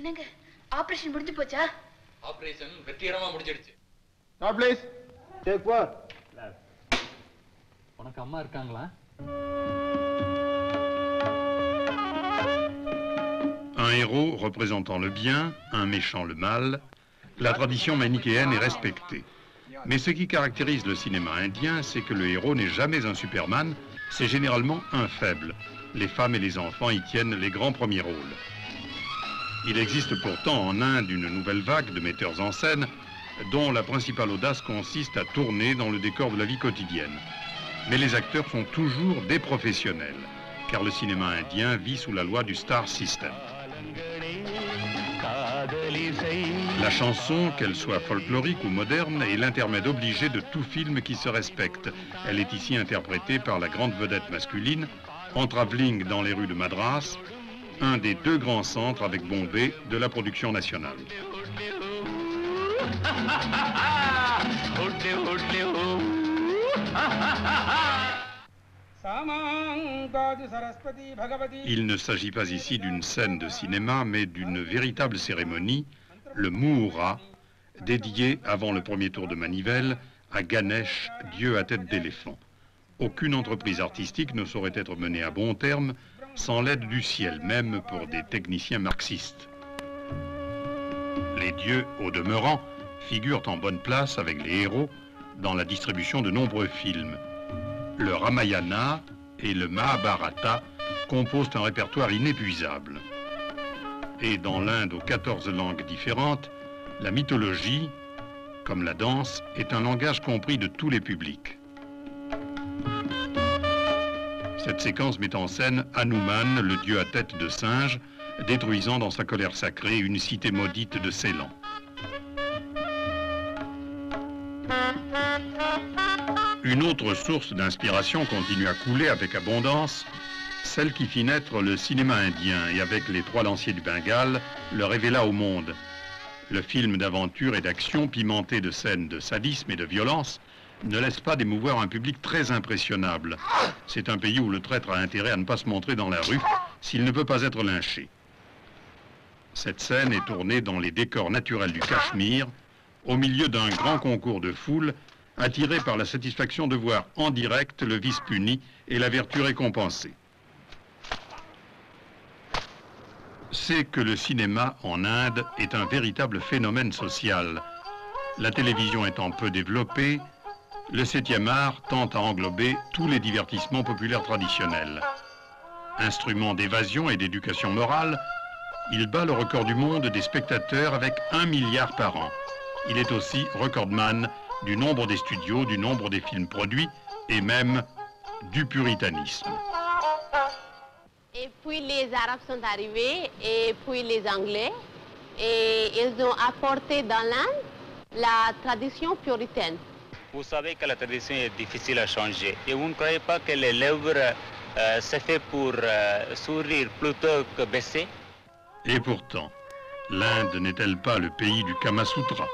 என்னங்க ஆபரேஷன் முடிஞ்சு போச்சா? ஆபரேஷன் வெற்றிகரமா முடிஞ்சிடுச்சு. Now please. Take 4. உனக்கு அம்மா இருக்காங்களா? Un héros représentant le bien, un méchant le mal, la tradition manichéenne est respectée. Mais ce qui caractérise le cinéma indien, c'est que le héros n'est jamais un Superman, c'est généralement un faible. Les femmes et les enfants y tiennent les grands premiers rôles. Il existe pourtant en Inde une nouvelle vague de metteurs en scène dont la principale audace consiste à tourner dans le décor de la vie quotidienne. Mais les acteurs sont toujours des professionnels, car le cinéma indien vit sous la loi du star system. La chanson, qu'elle soit folklorique ou moderne, est l'intermède obligé de tout film qui se respecte. Elle est ici interprétée par la grande vedette masculine, en travelling dans les rues de Madras, un des deux grands centres avec Bombay de la production nationale. Il ne s'agit pas ici d'une scène de cinéma, mais d'une véritable cérémonie, le Muhura, dédié avant le premier tour de manivelle à Ganesh, dieu à tête d'éléphant. Aucune entreprise artistique ne saurait être menée à bon terme sans l'aide du ciel, même pour des techniciens marxistes. Les dieux, au demeurant, figurent en bonne place avec les héros dans la distribution de nombreux films. Le Ramayana et le Mahabharata composent un répertoire inépuisable. Et dans l'Inde aux 14 langues différentes, la mythologie, comme la danse, est un langage compris de tous les publics. Cette séquence met en scène Hanuman, le dieu à tête de singe, détruisant dans sa colère sacrée une cité maudite de Ceylan. Une autre source d'inspiration continue à couler avec abondance, celle qui fit naître le cinéma indien et avec les trois lanciers du Bengale le révéla au monde. Le film d'aventure et d'action pimenté de scènes de sadisme et de violence ne laisse pas d'émouvoir un public très impressionnable. C'est un pays où le traître a intérêt à ne pas se montrer dans la rue s'il ne peut pas être lynché. Cette scène est tournée dans les décors naturels du Cachemire, au milieu d'un grand concours de foule, attiré par la satisfaction de voir en direct le vice puni et la vertu récompensée. C'est que le cinéma en Inde est un véritable phénomène social. La télévision étant peu développée, le 7e art tente à englober tous les divertissements populaires traditionnels. Instrument d'évasion et d'éducation morale, il bat le record du monde des spectateurs avec 1 milliard par an. Il est aussi recordman du nombre des studios, du nombre des films produits et même du puritanisme. Et puis les Arabes sont arrivés et puis les Anglais et ils ont apporté dans l'Inde la tradition puritaine. Vous savez que la tradition est difficile à changer et vous ne croyez pas que les lèvres c'est fait pour sourire plutôt que baisser? Et pourtant, l'Inde n'est-elle pas le pays du Kama Sutra ?